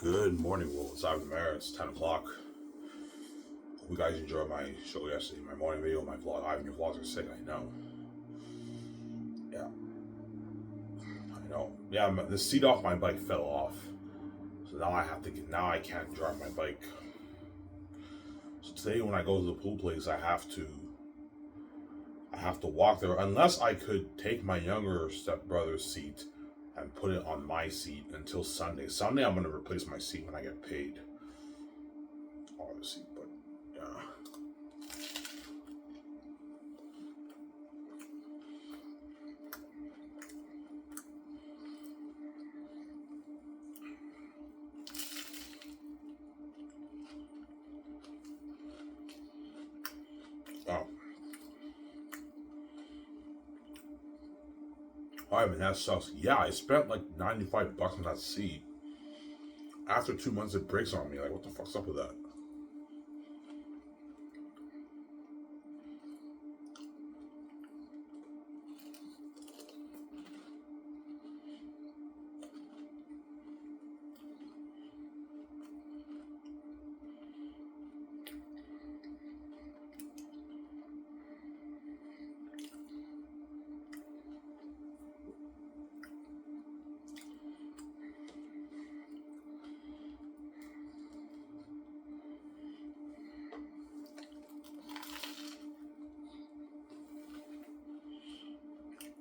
Good morning, world. It's Ivan Mara. It's 10 o'clock. Hope you guys enjoyed my show yesterday, my morning video, my vlog. Ivan, your vlogs are sick, I know. Yeah, I know. Yeah, the seat off my bike fell off. So now I can't drive my bike. So today when I go to the pool place, I have to walk there, unless I could take my younger stepbrother's seat and put it on my seat until Sunday. Sunday, I'm going to replace my seat when I get paid. Obviously, but yeah. Oh. Alright, man, that sucks. Yeah, I spent like $95 on that seat. After 2 months, it breaks on me. Like, what the fuck's up with that?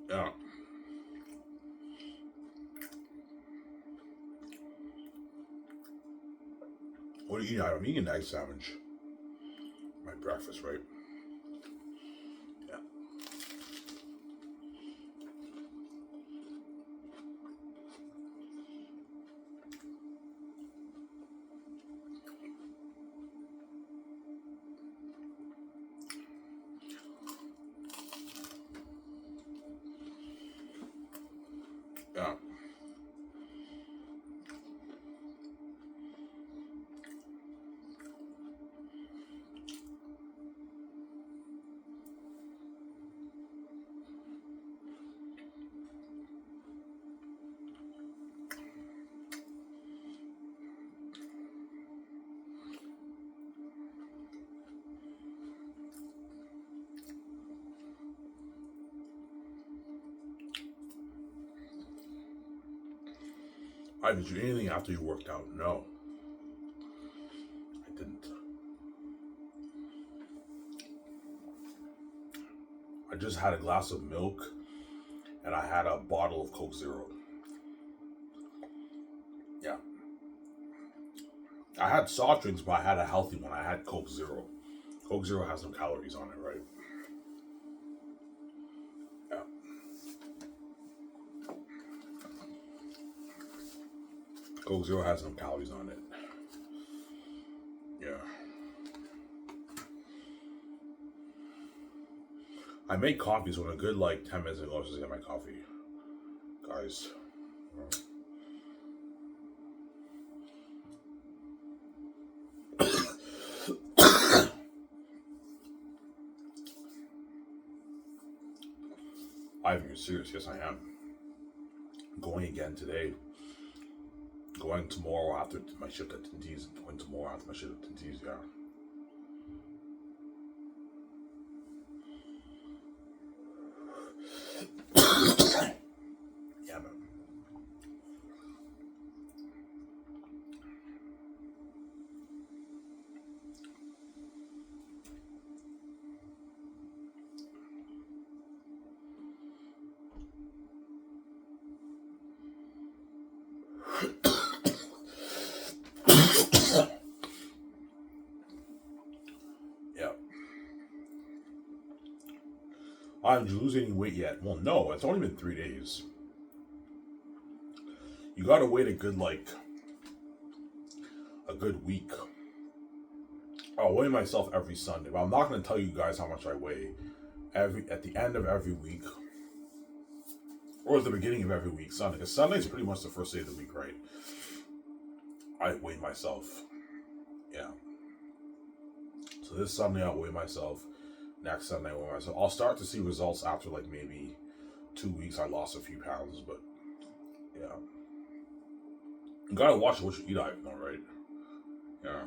Yeah. What do you eat? I'm eating an egg sandwich. My breakfast, right? Yeah. Yeah. Did you eat anything after you worked out? No, I didn't. I just had a glass of milk and I had a bottle of Coke Zero. Yeah. I had soft drinks, but I had a healthy one. I had Coke Zero. Coke Zero has some calories on it, right? Yeah. Coke Zero has some calories on it. Yeah. I made coffee, so in a good 10 minutes ago, I was just get my coffee. Guys. Ivan, you're serious? Yes, I am. Going again today. Going tomorrow after my shift at Tinti's. Going tomorrow after my shift at Tinti's, yeah. Yeah, man. Yeah. Did you lose any weight yet? Well, no. It's only been 3 days. You gotta wait a good week. I'll weigh myself every Sunday, but I'm not gonna tell you guys how much I weigh. At the end of every week, or at the beginning of every week, Sunday. Because Sunday is pretty much the first day of the week, right? I weigh myself. Yeah. So this Sunday I'll weigh myself. Next Sunday I weigh myself. I'll start to see results after maybe 2 weeks. I lost a few pounds, but yeah. You gotta watch what you eat, Ivan, though, right? Yeah.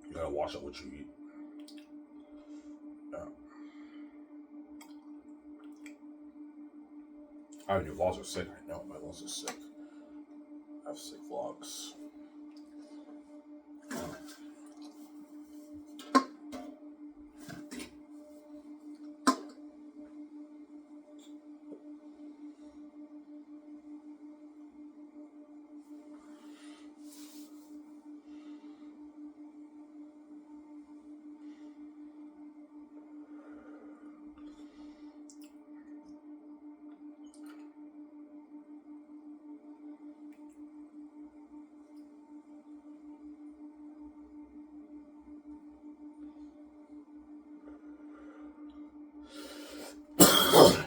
You gotta watch out what you eat. Yeah. Ivan, your vlogs are sick. I know, my vlogs are sick. I have sick vlogs.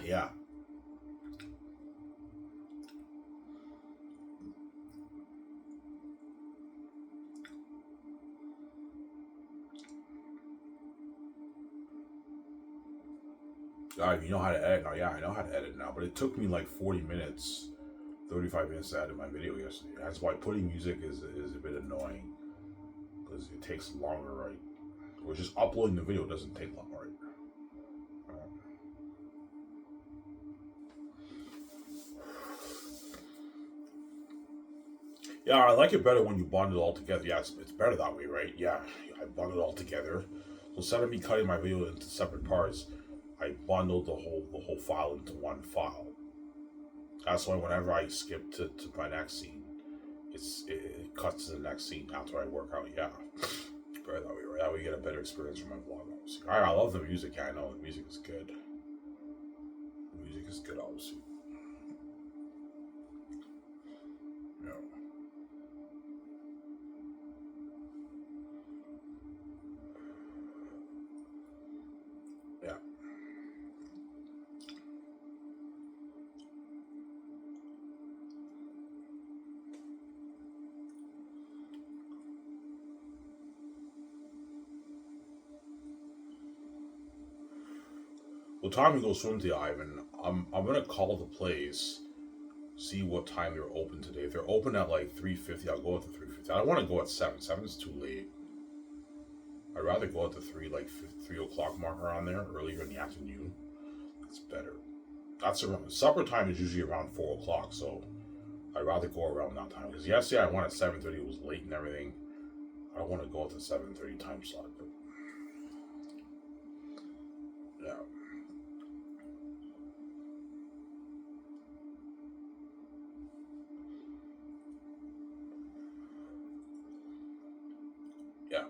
Yeah. You know how to edit now. Yeah, I know how to edit now, but it took me like 40 minutes, 35 minutes to edit my video yesterday. That's why putting music is a bit annoying because it takes longer, right? Or just uploading the video doesn't take long, right? Yeah, I like it better when you bundle it all together. Yeah, it's better that way, right? Yeah, I bundle it all together. So instead of me cutting my video into separate parts, I bundled the whole file into one file. That's why whenever I skip to my next scene, it cuts to the next scene after I work out. Yeah, better that way, right? That way you get a better experience from my vlog. Obviously, I love the music. Yeah, I know the music is good. The music is good, obviously. Yeah. Yeah. What time we go swim today, Ivan? I'm gonna call the place, see what time they're open today. If they're open at like 3:50, I'll go at the 3:50. I don't want to go at 7. 7 is too late. I'd rather go at the 3 o'clock mark around there, earlier in the afternoon. It's better. That's around supper time is usually around 4 o'clock, so I'd rather go around that time. Because yesterday I went at 7:30. It was late and everything. I don't want to go at the 7:30 time slot, but yeah. Yeah.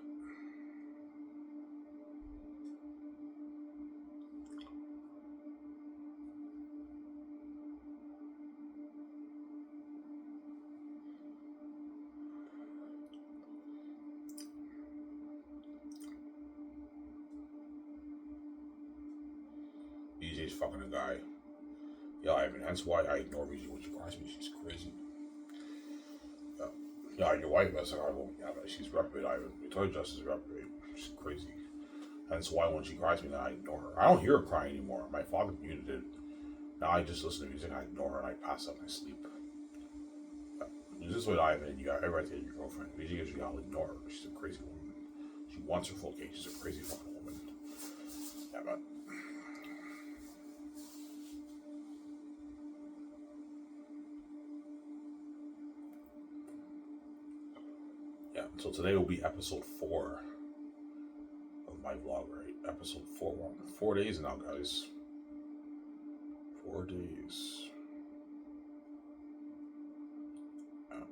EJ's fucking a guy. Yeah, Ivan. That's why I ignore EJ when she cries me. She's crazy. Yeah. Yeah, your wife, that's like, I won't. Yeah, but she's reprobate, Ivan. We told you Justice is reprobate. She's crazy. That's why when she cries me, then I ignore her. I don't hear her crying anymore. My father muted it. Now I just listen to music, I ignore her, and I pass out and I sleep. This is what Ivan, you got everybody to your girlfriend. You gotta ignore her. She's a crazy woman. She wants her full cake. She's a crazy fucking woman. Yeah, but yeah. So today will be episode 4 of my vlog, right? Episode 4. 4 days now, guys. 4 days. Yeah.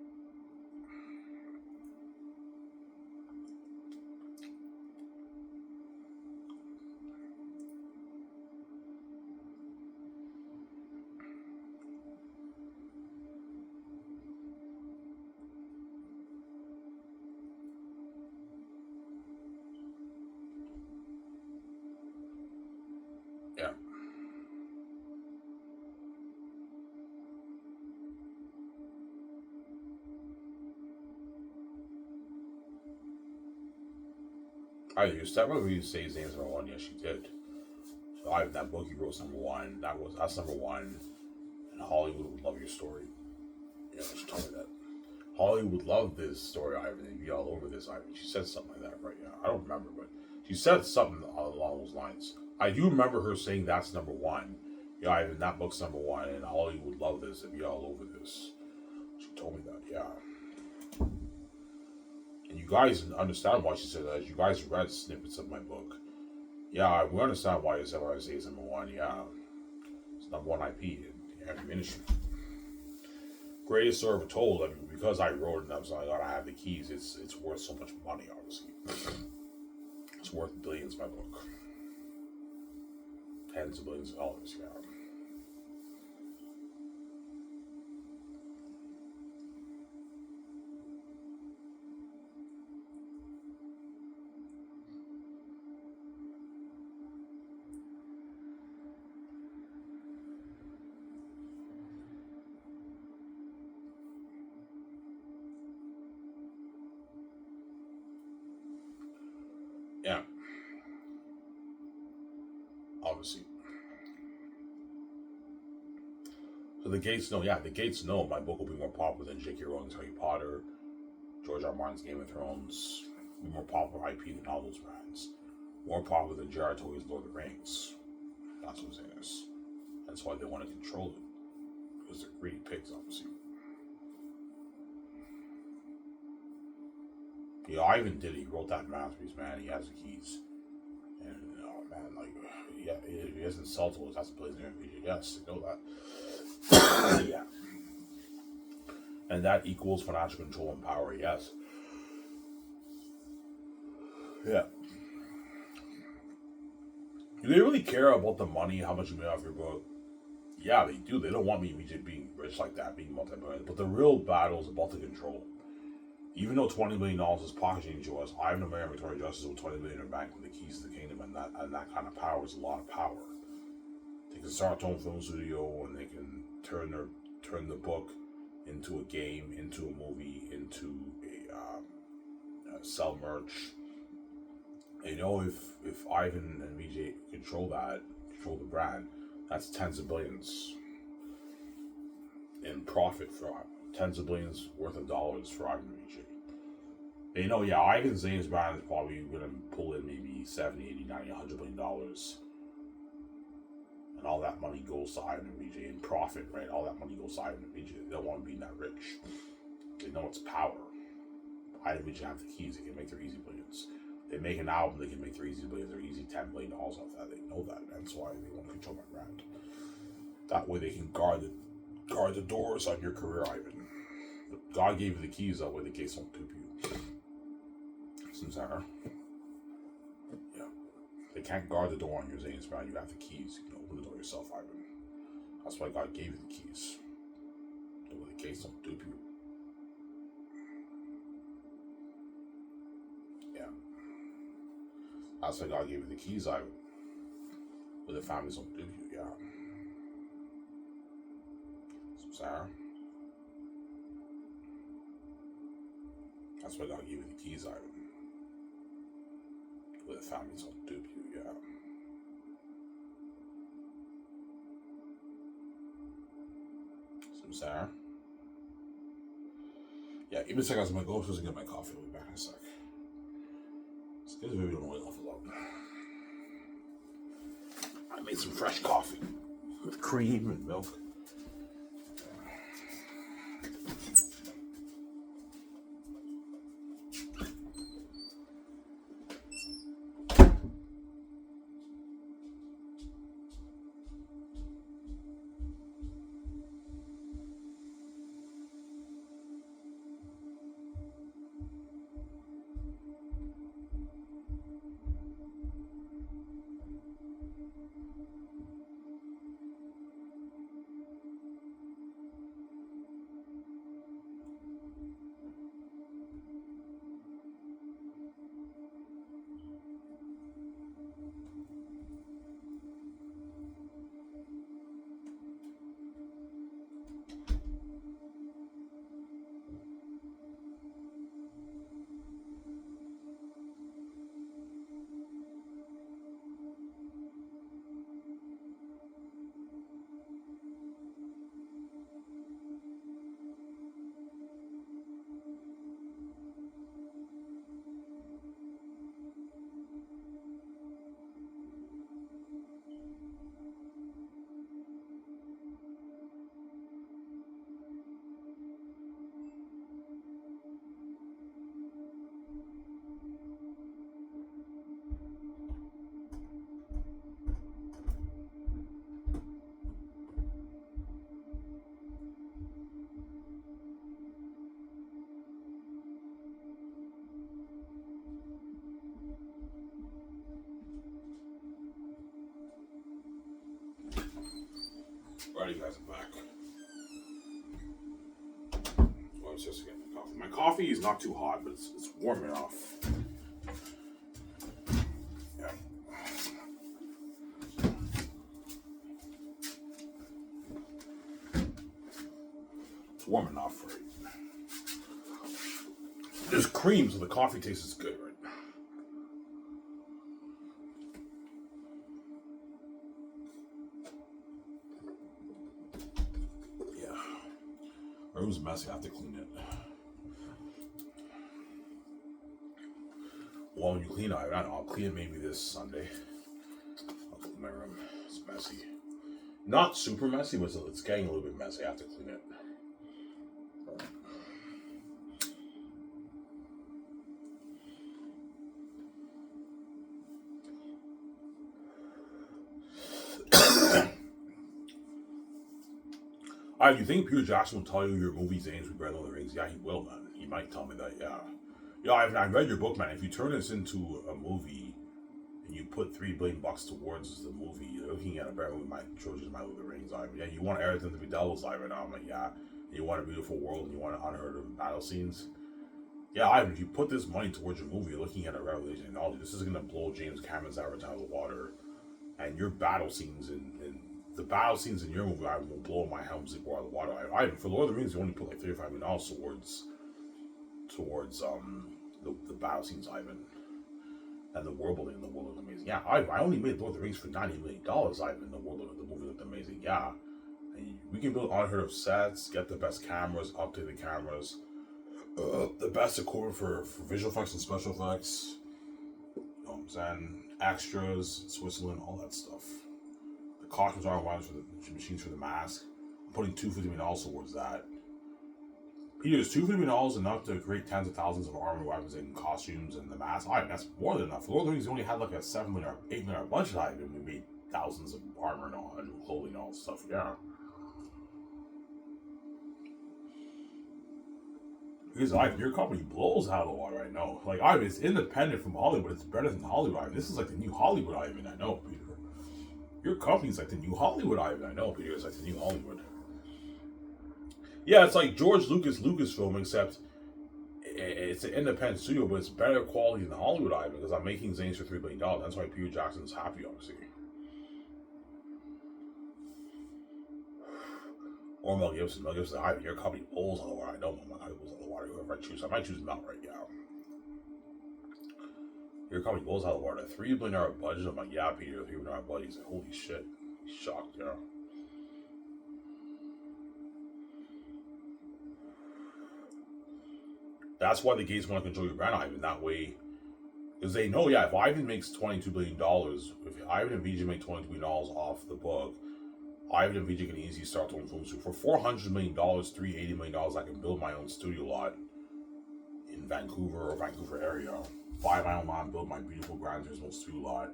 Yeah. I used that. Remember you say his names wrong one? Yes, she did. That book you wrote number one. That's number one. And Hollywood would love your story. Yeah, she told me that. Hollywood would love this story, Ivan. They'd be all over this, Ivan. She said something like that, right? Yeah, I don't remember, but she said something along those lines. I do remember her saying that's number one. Yeah, Ivan, that book's number one, and Hollywood would love this. They'd be all over this. She told me that, yeah. And you guys understand why she said that. You guys read snippets of my book. Yeah, we understand why it's number one. Yeah, it's number one IP in every industry. Greatest story ever told. I mean, because I wrote it, I gotta have the keys. It's worth so much money, obviously. It's worth billions. My book, tens of billions of dollars. Yeah. Yeah, obviously. So the Gates know. Yeah, the Gates know my book will be more popular than J.K. Rowling's Harry Potter, George R. R. Martin's Game of Thrones. Be more popular IP than all those brands. More popular than J.R.R. Tolkien's Lord of the Rings. That's what Xanus. That's why they want to control it. Because they're greedy pigs, obviously. Yeah, Ivan did it. He wrote that masterpiece, man. He has the keys. And, oh, man, like, yeah, he has insulted us. That's a place in video. Yes, I know that. Yeah. And that equals financial control and power, yes. Yeah. Do they really care about the money, how much you made off your book? Yeah, they do. They don't want me being rich like that, being multi-billion. But the real battle is about the control. Even though $20 million is pocketing to us, I have no Mary Victoria Justice with $20 million in bank with the keys to the kingdom, and that kind of power is a lot of power. They can start their own film studio, and they can turn the book into a game, into a movie, into a sell merch. And if Ivan and VJ control the brand, that's tens of billions in profit for tens of billions worth of dollars for Ivan and VJ. They know, yeah, Ivan Zane's brand is probably going to pull in maybe 70, 80, 90, $100 billion. And all that money goes to Ivan and VJ in profit, right? All that money goes to Ivan and VJ. They don't want to be that rich. They know it's power. Ivan and VJ have the keys. They can make their easy billions. They make an album, they can make their easy billions, their easy $10 million off that. They know that. That's why they want to control my brand. That way they can guard the doors on your career, Ivan. God gave you the keys, that way the gates won't dupe you. Sincere. Yeah. They can't guard the door on your Zane's brand. You have the keys. You can open the door yourself, Ivan. That's why God gave you the keys. That way the gates don't dupe you. Yeah. That's why God gave you the keys, Ivan. Where the families don't dupe you, yeah. Sincere. That's why God gave you the keys, Ivan. Where the families don't dupe you, yeah. Sincere. Yeah, give me a second. I'm going to go upstairs and get my coffee. I'll be back in a sec. Excuse me, we don't really awful lot. I made some fresh coffee with cream and milk. Alright, guys, I'm back. Well, I was just getting my coffee. My coffee is not too hot, but it's warm enough. Yeah. It's warm enough, right? There's cream, so the coffee tastes good, right? Yeah. My room's messy. I have to clean it. Well, when you clean it, I don't know. I'll clean it maybe this Sunday. I'll clean my room. It's messy. Not super messy, but it's getting a little bit messy. I have to clean it. You think Peter Jackson will tell you your movie's names with Red Lord of the Rings? Yeah, he will, man. He might tell me that, yeah. Yeah, I've read your book, man. If you turn this into a movie and you put $3 billion towards the movie, you're looking at a better movie, my trilogy's My Lord of the Rings. Yeah, you want everything to be Devil's Eye right now. I'm like, yeah. You want a beautiful world and you want unheard of battle scenes. Yeah, if you put this money towards your movie, you're looking at a revelation technology. This is going to blow James Cameron's Avatar out of the water. And your battle scenes in the battle scenes in your movie, I will blow my helm's out of the water. For Lord of the Rings, you only put like $35 million towards the battle scenes, Ivan, and the world building in the world looked amazing. Yeah, I only made Lord of the Rings for $90 million, Ivan. The movie looked amazing. Yeah, and we can build unheard of sets, get the best cameras, update the cameras, the best equipment for visual effects and special effects. You know what I'm saying? Extras, Switzerland, all that stuff. The costumes are ones for the machines for the mask. I'm putting $250 million towards that. Peter, is $250 million enough to create tens of thousands of armor, weapons, and costumes and the mask? That's more than enough. Lord of the Rings only had like a $7 million or $8 million budget item, and we made thousands of armor and all, and clothing and all that stuff. Yeah. Because your company blows out of the water, I know. Like, it's independent from Hollywood. It's better than Hollywood Ivan. This is like the new Hollywood Ivan, I know, Peter. Your company's like the new Hollywood Ivan, I know, Peter. It's like the new Hollywood. Yeah, it's like George Lucas Lucasfilm, except it's an independent studio, but it's better quality than Hollywood Ivan because I'm making Xanus for $3 billion. That's why Peter Jackson's happy, obviously. Or Mel Gibson. Mel Gibson, your company blows on the water. I know my company blows on the water. Whoever I choose, I might choose Mel right now. Your company blows out of the water. $3 billion budget. I'm like, yeah, Peter, $3 billion budget. He's like, holy shit. He's shocked, yeah. That's why the Gates want to control your brand, Ivan. That way, because they know, yeah, if Ivan makes $22 billion, if Ivan and VJ make $22 billion off the book, Ivan and VJ can easily start their own film studio. For $400 million, $380 million, I can build my own studio lot in Vancouver or Vancouver area. Buy my own land, build my beautiful Grand Turismo studio lot.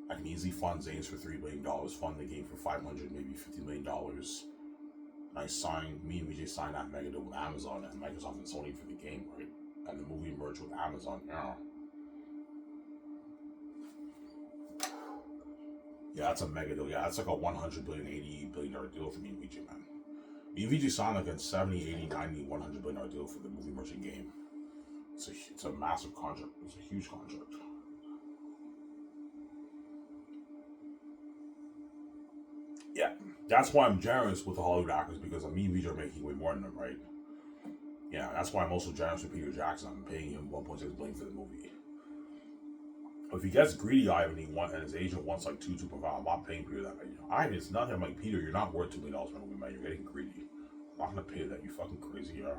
I can easily fund Xanus for $3 billion, fund the game for $500, maybe $50 million. Me and VJ signed that mega deal with Amazon and Microsoft and Sony for the game, right? And the movie merged with Amazon, yeah. Yeah, that's a mega deal. Yeah, that's like a $100 billion, $80 billion deal for me and VJ, man. Me and VJ signed like a 70, 80, 90, $100 billion deal for the movie merchant game. It's a massive contract. It's a huge contract. Yeah, that's why I'm generous with the Hollywood actors because me and VJ are making way more than them, right? Yeah, that's why I'm also generous with Peter Jackson. I'm paying him $1.6 billion for the movie. If he gets greedy, Ivan, and his agent wants like 2.5, I'm not paying Peter that much. Ivan, it's nothing. I'm like, Peter, you're not worth $2 million for a movie, man. You're getting greedy. I'm not gonna pay that. You fucking crazy, yeah.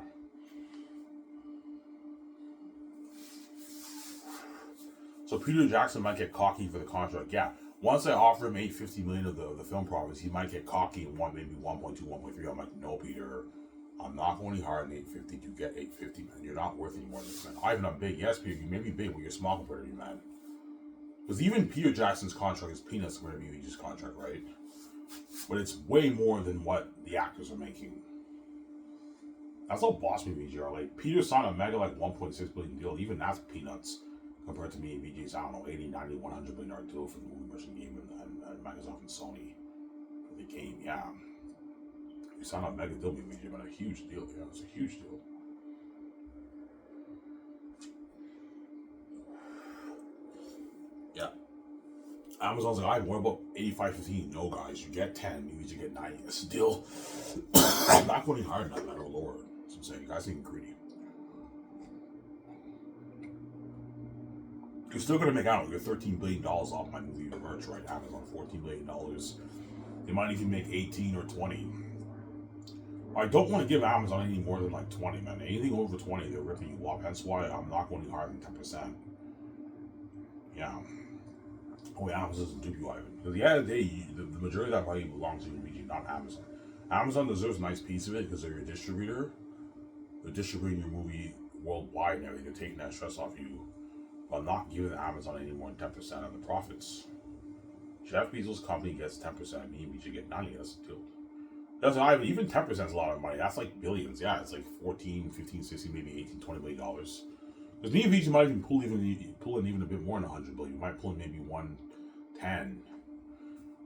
So Peter Jackson might get cocky for the contract. Yeah, once I offer him $850 million of the film profits, he might get cocky and want maybe 1.2, 1.3. I'm like, no, Peter, I'm not going any higher than 850 to get 850, man. You're not worth any more than this, man. Ivan, I'm big. Yes, Peter, you may be big, but you're small compared to me, man. Because even Peter Jackson's contract is peanuts compared to BBG's contract, right? But it's way more than what the actors are making. That's how boss me BG are. Like, Peter signed a mega, like, $1.6 billion deal. Even that's peanuts compared to me and BG's, I don't know, 80, 90, $100 billion deal for the movie version game and Microsoft and Sony for the game, yeah. You signed a mega deal, maybe, but a huge deal. Yeah, it's a huge deal. Yeah. Amazon's like, I have more about 85.15. No, guys, you get 10, maybe you get 90. It's a deal. I'm not going higher than that matter or lower. That's what I'm saying. You guys ain't greedy. You're still gonna make out. You're $13 billion off my movie merch, right? Amazon, $14 billion. They might even make 18 or 20. I don't want to give Amazon any more than like 20, man. Anything over 20, they're ripping you off. That's why I'm not going higher than 10%. Yeah. Oh, yeah, Amazon doesn't dupe you, Ivan. Because at the end of the day, the majority of that value belongs to you, not Amazon. Amazon deserves a nice piece of it because they're your distributor. They're distributing your movie worldwide and everything. They're taking that stress off you while not giving Amazon any more than 10% of the profits. Jeff Bezos' company gets 10%, me and BJ get 90%. That's the deal. That's not even 10% is a lot of money. That's like billions. Yeah, it's like 14, 15, 16, maybe 18, $20 billion. Because me and BJ might even pull in even a bit more than 100 billion. You might pull in maybe 110.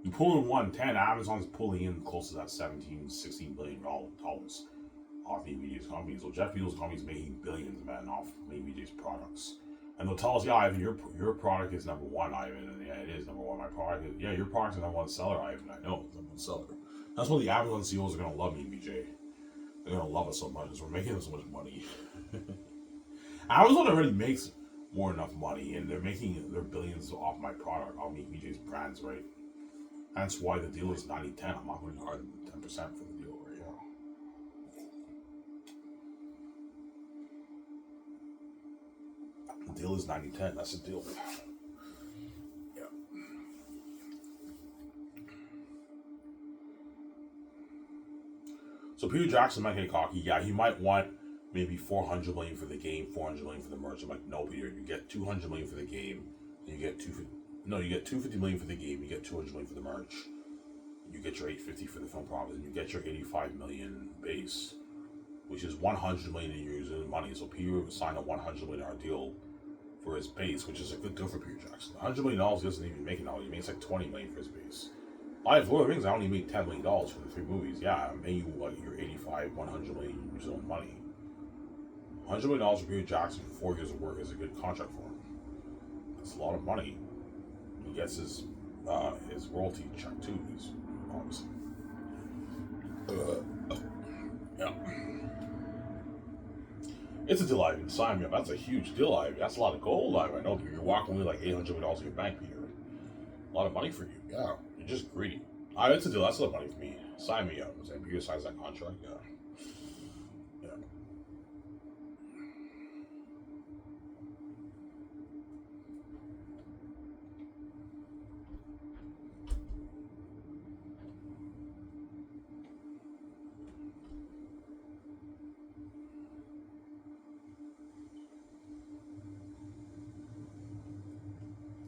You pull in 110, Amazon's pulling in close to that 17, $16 billion off ABJ's company. So Jeff Bezos' company is making billions, man, off ABJ's products. And they'll tell us, yeah, Ivan, your product is number one, Ivan. And yeah, it is number one. My product is, yeah, your product's the number one seller, Ivan. I know, it's number one seller. That's why the Amazon CEOs are going to love me, BJ. They're going to love us so much because we're making them so much money. Amazon already makes more than enough money, and they're making their billions off my product, off me, BJ's brands, right? That's why the deal is 90-10. I'm not going higher than 10% for the deal right now. The deal is 90-10. That's the deal. Yeah. So Peter Jackson might get cocky. Yeah, he might want maybe $400 million for the game, $400 million for the merch. I'm like, no, Peter, you get $200 million for the game, and you get $250 million for the game. You get $200 million for the merch. You get your $850 for the film profits, and you get your $85 million base, which is $100 million in your money. So Peter signed a $100 million deal for his base, which is a good deal for Peter Jackson. $100 million doesn't even make it now. He makes like $20 million for his base. I have Lord of the Rings. I only made $10 million for the 3 movies. Yeah, I'm paying you like your $85, $100 million use your own money. $100 million for Peter Jackson for 4 years of work is a good contract for him. That's a lot of money. He gets his royalty check too. He's obviously. Yeah. It's a deal, Ivy. Sign me up. That's a huge deal, Ivy. That's a lot of gold, Ivy. I know you're walking away like $800 million in your bank, Peter. A lot of money for you. Yeah. You're just greedy. It's a deal. That's a lot of money for me. Sign me up. I'm saying Peter signs that contract. Yeah. Yeah.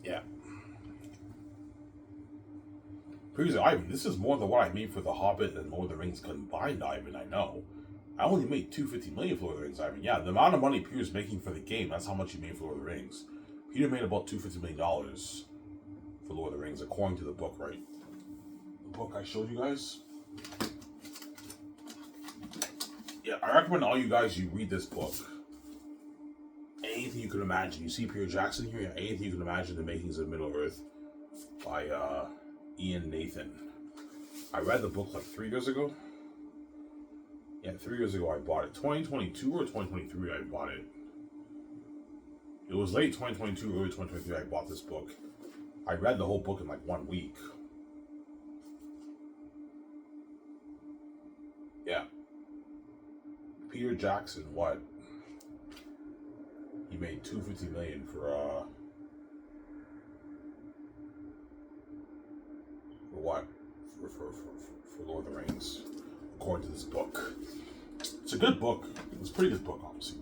Yeah. Previously, Ivan, this is more than what I made for The Hobbit and Lord of the Rings combined, Ivan, I know. I only made $250 million for Lord of the Rings, Ivan. Yeah, the amount of money Peter's making for the game, that's how much he made for Lord of the Rings. Peter made about $250 million for Lord of the Rings, according to the book, right? The book I showed you guys? Yeah, I recommend all you guys, you read this book. Anything you can imagine. You see Peter Jackson here? Yeah, anything you can imagine, The Makings of Middle-earth by Ian Nathan. I read the book like 3 years ago. Yeah, 3 years ago I bought it. 2022 or 2023 I bought it. It was late 2022, early 2023 I bought this book. I read the whole book in like 1 week. Yeah. Peter Jackson, what? He made $250 million for what? For Lord of the Rings, according to this book. It's a good book. It's a pretty good book, obviously.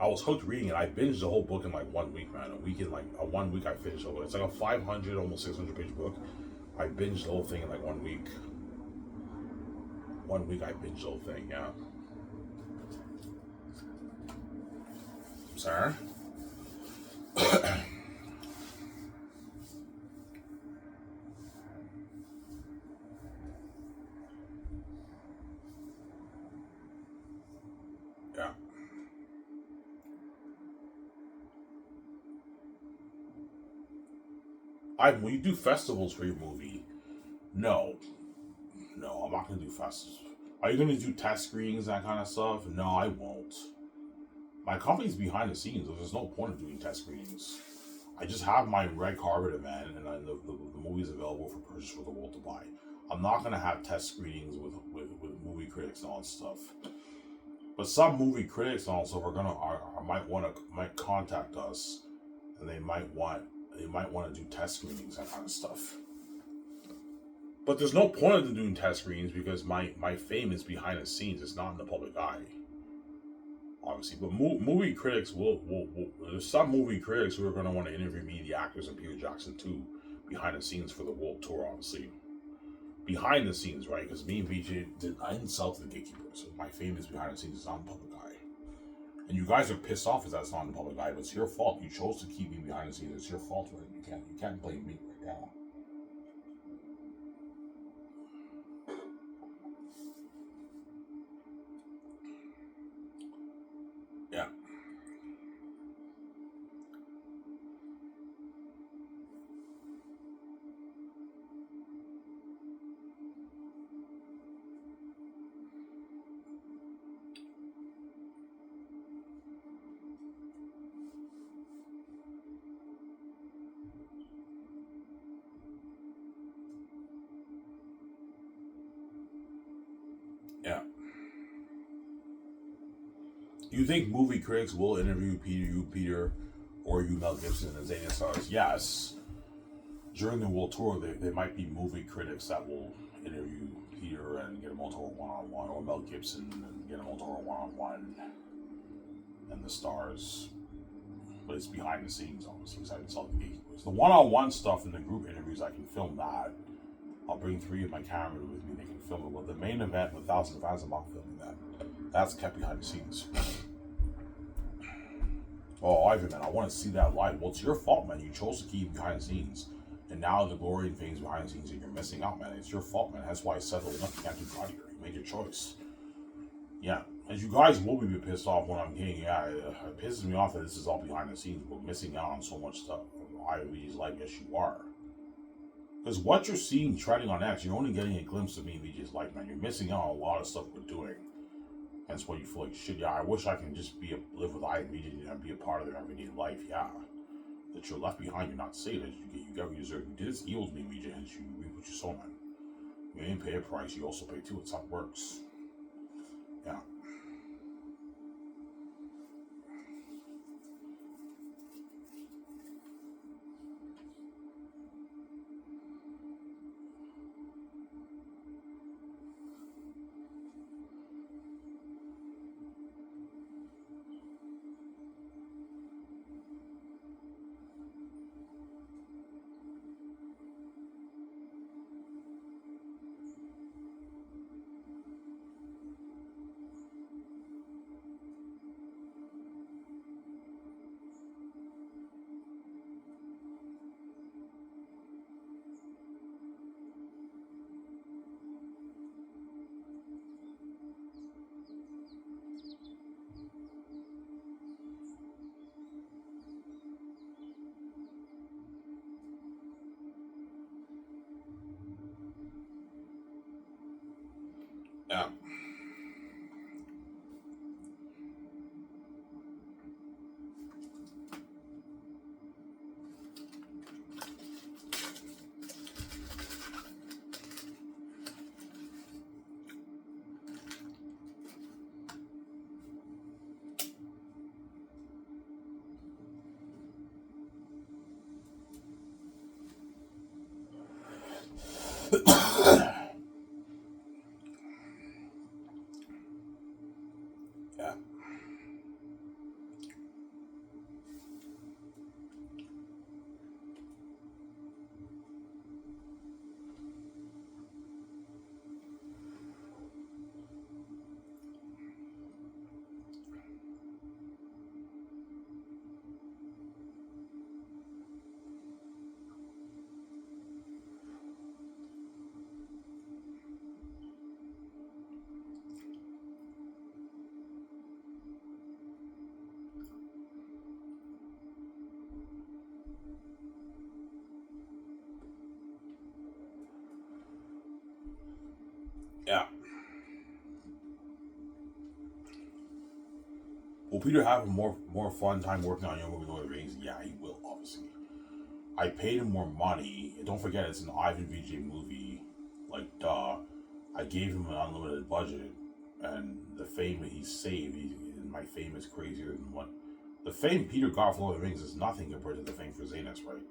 I was hooked reading it. I binged the whole book in like 1 week, man. A 1 week I finished the book. It's like a 500, almost 600 page book. I binged the whole thing in like 1 week. 1 week I binged the whole thing, yeah. Sir? when you do festivals for your movie, no, no, I'm not gonna do festivals. Are you gonna do test screenings, that kind of stuff? No, I won't. My company's behind the scenes, so there's no point of doing test screenings. I just have my red carpet event, and the movie's available for purchase for the world to buy. I'm not gonna have test screenings with movie critics and all that stuff. But some movie critics also might contact us, and they might want to do test screenings, that kind of stuff. But there's no point in doing test screenings because my fame is behind the scenes. It's not in the public eye, obviously. But movie critics will there's some movie critics who are going to want to interview me, the actors, and Peter Jackson too, behind the scenes for the world tour, obviously. Behind the scenes, right? Because me and VJ, I didn't sell to the gatekeepers. So my fame is behind the scenes. It's not in the public eye. And you guys are pissed off because that's not in the public eye. But it's your fault. You chose to keep me behind the scenes. It's your fault, right? You can't blame me right now. Yeah. Yeah. You think movie critics will interview Peter, or you, Mel Gibson, and Xanus? Yes. During the world tour, there might be movie critics that will interview Peter and get him on tour one-on-one, or Mel Gibson and get him on tour one-on-one, and the stars. But it's behind the scenes, obviously, because I didn't sell the gatekeepers. The one-on-one stuff in the group interviews, I can film that. I'll bring 3 of my cameras with me, they can film it. But the main event with thousands of fans, I'm not filming that. That's kept behind the scenes. Oh, Ivan, man, I want to see that live. Well, it's your fault, man. You chose to keep behind the scenes. And now the glory and fame's behind the scenes, and you're missing out, man. It's your fault, man. That's why I settled enough. You can't do God here. You made your choice. Yeah. As you guys will be pissed off when I'm getting, yeah, it pisses me off that this is all behind the scenes. We're missing out on so much stuff. IOV's like, yes, you are. Because what you're seeing treading on X, you're only getting a glimpse of me and VJ's life, man. You're missing out on a lot of stuff we're doing. That's why you feel like shit. Yeah, I wish I can just live with I and VJ and be a part of their everyday life. Yeah. That you're left behind, you're not saved. You get what you deserve. You did this evils me, VJ, and you reap what you sow, man. You didn't pay a price, you also pay too. It's how it works. Yeah. Yeah. Yeah. Will Peter have a more fun time working on your movie Lord of the Rings? Yeah, he will, obviously. I paid him more money. And don't forget, it's an Ivan VJ movie. Like, duh. I gave him an unlimited budget. And the fame that he saved, my fame is crazier than what. The fame Peter got for Lord of the Rings is nothing compared to the fame for Xanus, right?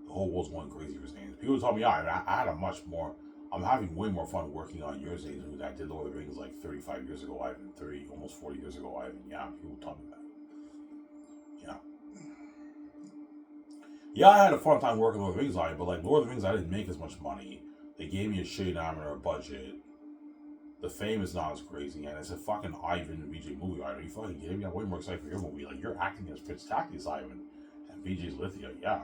The whole world's going crazy for Xanus. People tell me, yeah, I had a much more. I'm having way more fun working on your Xanus than I did Lord of the Rings like 35 years ago, Ivan. 30, almost 40 years ago, Ivan. Yeah, people tell me that. Yeah. Yeah, I had a fun time working Lord of the Rings on it, but like Lord of the Rings, I didn't make as much money. They gave me a shitty amount of budget. The fame is not as crazy, and it's a fucking Ivan and VJ movie. Are you fucking kidding me? I'm way more excited for your movie. Like, you're acting as Prince Tactius Ivan, and VJ's Lithia. Yeah,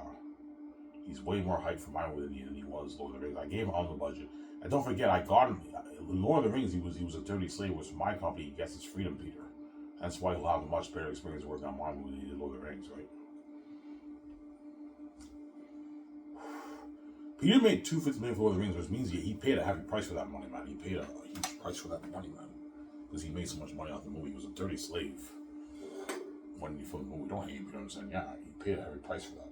he's way more hyped for my movie than he was Lord of the Rings. I gave him on the budget, and don't forget, I got him Lord of the Rings. He was a dirty slave. Was for my company. He gets his freedom, Peter. That's why he'll have a much better experience working on my movie than he did Lord of the Rings, right? Peter made $250 million for Lord of the Rings, which means he paid a heavy price for that money, man. He paid a huge price for that money, man, because he made so much money off the movie. He was a dirty slave when he filmed the movie. Don't hate him, you know what I'm saying? Yeah, he paid a heavy price for that.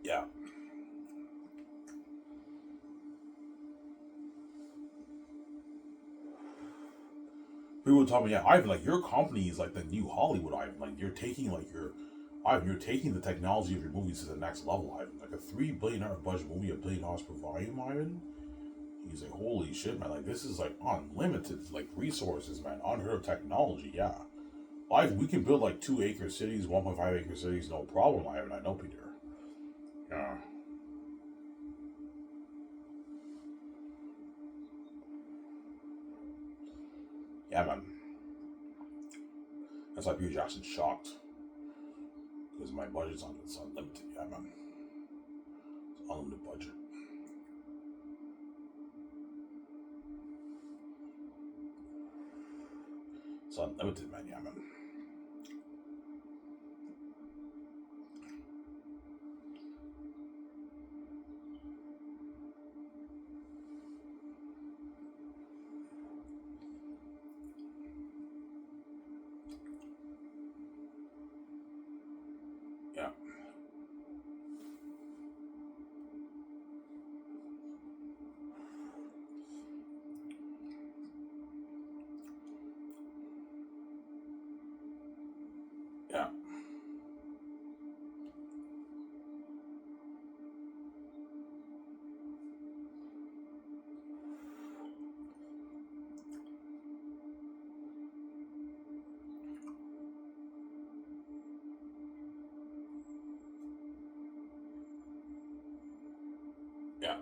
Yeah. People tell me, yeah, Ivan, like your company is like the new Hollywood, Ivan. Like you're taking Ivan, you're taking the technology of your movies to the next level, Ivan. Like a $3 billion budget movie, $1 billion per volume, Ivan. He's like, holy shit, man! Like this is like unlimited, like resources, man. Unheard of technology, yeah. Ivan, we can build like 2-acre cities, 1.5-acre cities, no problem, Ivan. I know, Peter. Yeah. Yeah, man. That's why Peter Jackson's shocked. Because my budget's it's unlimited. Yeah, man. It's unlimited budget. It's unlimited, man. Yeah, man. Yeah. Yeah. Yeah.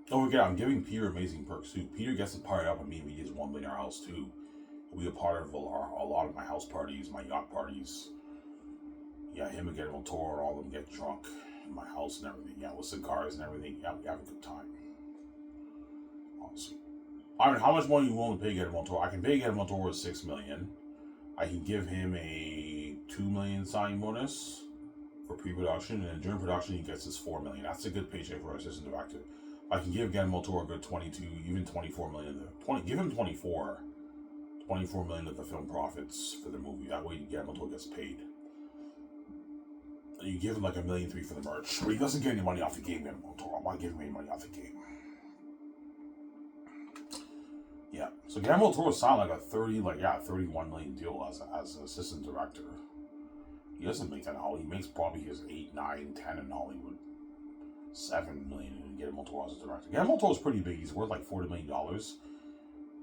Don't forget, I'm giving Peter amazing perks too. Peter gets to party up with me. We get $1 million house too. He'll be a part of a lot of my house parties, my yacht parties. Yeah, him and Guillermo Toro, all of them get drunk in my house and everything. Yeah, with cigars and everything. Yeah, we have a good time. Honestly. I mean, how much money you willing to pay Guillermo Toro? I can pay Guillermo Toro $6 million. I can give him a $2 million signing bonus for pre-production, and then during production he gets his $4 million. That's a good paycheck for an assistant director. I can give Guillermo Toro a good 22, even 24 million. Give him 24 million of the film profits for the movie. That way Guillermo Toro gets paid. And you give him like $1.3 million for the merch, but he doesn't get any money off the game. Guillermo Toro, I want to give him any money off the game. Yeah, so Guillermo Toro signed like a 31 million deal as an assistant director. He doesn't make that in Hollywood. He makes probably his 8, 9, 10 in Hollywood. 7 million in Guillermo Toro as a director. Guillermo Toro's pretty big. He's worth like $40 million.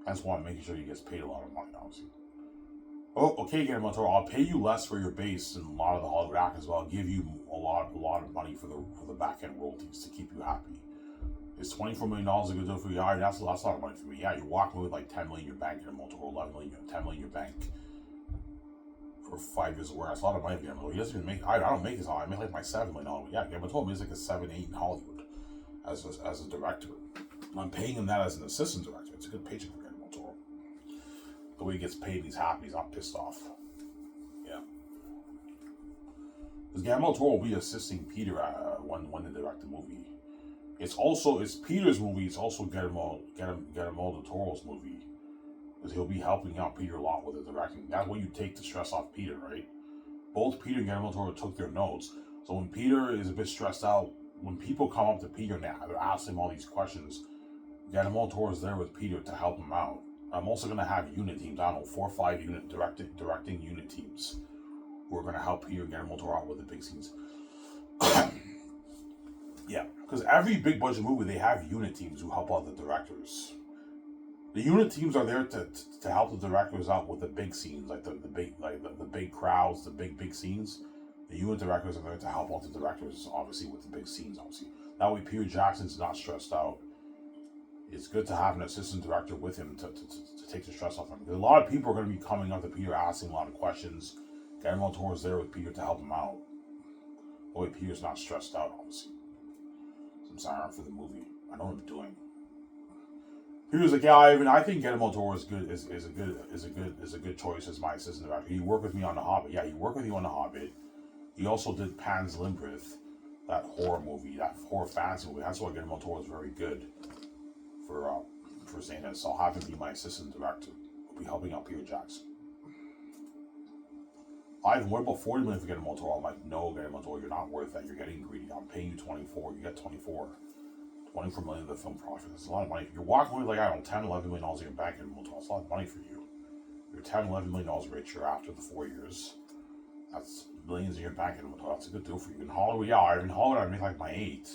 That's why I'm making sure he gets paid a lot of money, obviously. Oh, okay, Guillermo Toro, I'll pay you less for your base and a lot of the Hollywood actors, but I'll give you a lot of money for the back end royalties to keep you happy. Is $24 million a good deal for you? Yeah, that's a lot of money for me. Yeah, you're walking with like $10 million in your bank, Guillermo Toro, 11 million, $10 million in your bank for 5 years of work. That's a lot of money, Guillermo. He doesn't even make. I don't make his Hollywood. I make like my $7 million. Yeah, Guillermo Toro makes like a 7, 8 in Hollywood as a director. And I'm paying him that as an assistant director. It's a good paycheck for Guillermo Toro. The way he gets paid, he's happy. He's not pissed off. Yeah. Because Guillermo del Toro will be assisting Peter when they direct the movie. It's Peter's movie. It's also Guillermo del Toro's movie. Because he'll be helping out Peter a lot with the directing. That's what you take the stress off Peter, right? Both Peter and Guillermo del Toro took their notes. So when Peter is a bit stressed out, when people come up to Peter and they're asking him all these questions, Guillermo del Toro is there with Peter to help him out. I'm also going to have unit teams. I don't know, 4 or 5 directing unit teams who are going to help Peter and Guillermo del Toro out with the big scenes. Yeah, because every big budget movie, they have unit teams who help out the directors. The unit teams are there to help the directors out with the big scenes, like the big crowds, the big scenes. The unit directors are there to help out the directors, obviously, with the big scenes, obviously. That way Peter Jackson's not stressed out. It's good to have an assistant director with him to take the stress off him. Because a lot of people are going to be coming up to Peter asking a lot of questions. Guillermo del Toro's there with Peter to help him out. That way Peter's not stressed out, obviously. So I'm sorry for the movie. I know what I'm doing. He was like, yeah, I think Guillermo del Toro is a good choice as my assistant director. He worked with me on The Hobbit. Yeah, he worked with you on The Hobbit. He also did Pan's Labyrinth, that horror movie, that horror fantasy movie. That's why Guillermo del Toro is very good for Xanus. So I'll have him be my assistant director. He'll be helping out Peter Jackson. Ivan, what about 40 million for Guillermo del Toro? I'm like, no, Guillermo del Toro, you're not worth that. You're getting greedy. I'm paying you 24. You get 24. 24 million of the film profit. That's a lot of money. If you're walking away like, I don't know, $10, $11 million in your bank, that's a lot of money for you. You're $10, $11 million richer after the 4 years. That's millions in your bank, that's a good deal for you. In Hollywood, yeah, in Hollywood, I make like my 8,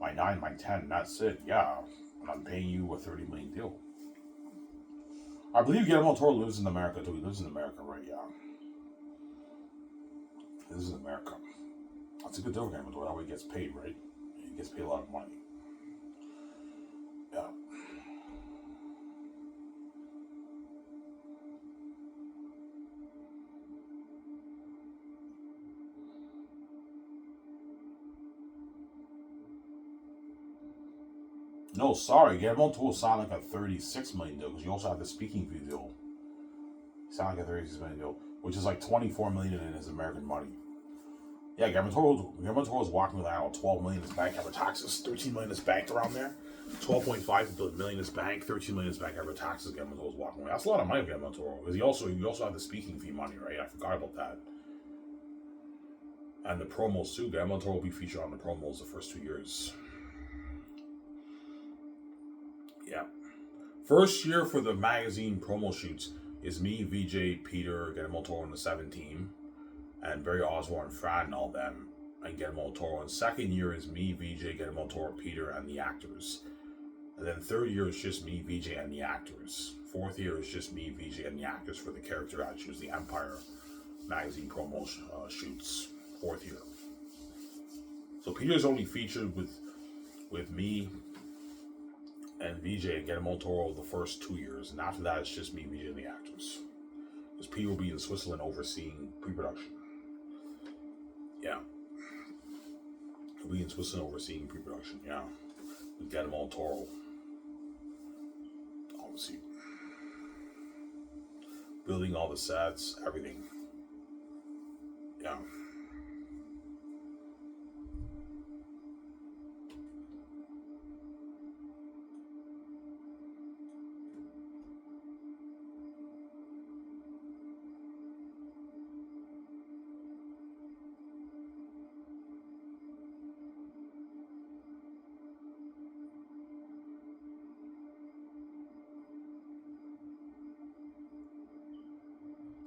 my 9, my 10, that's it, yeah. And I'm paying you a $30 million deal. I believe Guillermo del Toro lives in America too. He lives in America, right? Yeah. He lives in America. That's a good deal for Guillermo del Toro. That way he gets paid, right? He gets paid a lot of money. Yeah. No, sorry, Guillermo del Toro sound like a $36 million deal because you also have the speaking fee deal. Sound like a $36 million deal, which is like $24 million in his American money. Yeah, Guillermo del Toro is walking with, I don't know, $12 million in his bank after taxes, $13 million in his bank around there. 12.5 million in his bank, 13 million in his bank after taxes. Guillermo del Toro's walking away. That's a lot of money for Guillermo del Toro. Because you also have the speaking fee money, right? I forgot about that. And the promos too. Guillermo del Toro will be featured on the promos the first 2 years. Yeah. First year for the magazine promo shoots is me, VJ, Peter, Guillermo del Toro and the 7 team, and Barry Oswald and Fran and all them, and Guillermo del Toro. And second year is me, VJ, Guillermo del Toro, Peter, and the actors. And then third year is just me, VJ, and the actors. Fourth year is just me, VJ, and the actors for the character I choose, the Empire magazine promo shoots. Fourth year. So Peter's only featured with me and VJ and Guillermo del Toro the first 2 years, and after that it's just me, VJ, and the actors. Because Peter will be in Switzerland overseeing pre-production. Yeah. He'll be in Switzerland overseeing pre-production, yeah. With Guillermo del Toro. Obviously. Building all the sets, everything. Yeah.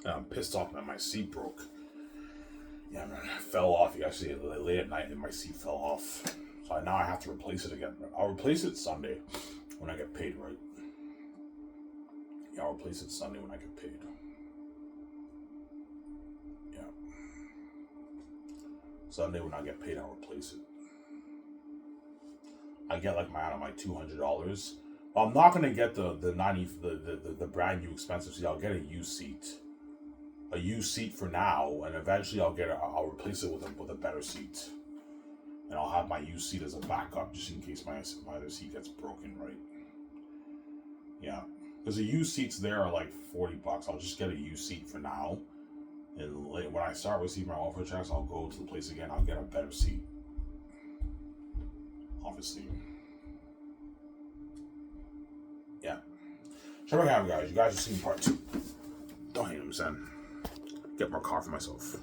I'm pissed off that my seat broke. Yeah, man, it fell off yesterday late at night and my seat fell off. So now I have to replace it again. I'll replace it Sunday when I get paid, right? Yeah, I'll replace it Sunday when I get paid. Yeah. Sunday when I get paid, I'll replace it. I get like my $200. But I'm not gonna get the brand new expensive seat. I'll get a used seat. A used seat for now, and eventually I'll replace it with a better seat, and I'll have my used seat as a backup just in case my other seat gets broken, right? Yeah, because the used seats there are like $40. I'll just get a used seat for now, And when I start receiving my offer checks, I'll go to the place again. I'll get a better seat. Obviously. Yeah. Check my camera, guys. You guys have seen part 2. Don't hate him, son. Get more car for myself.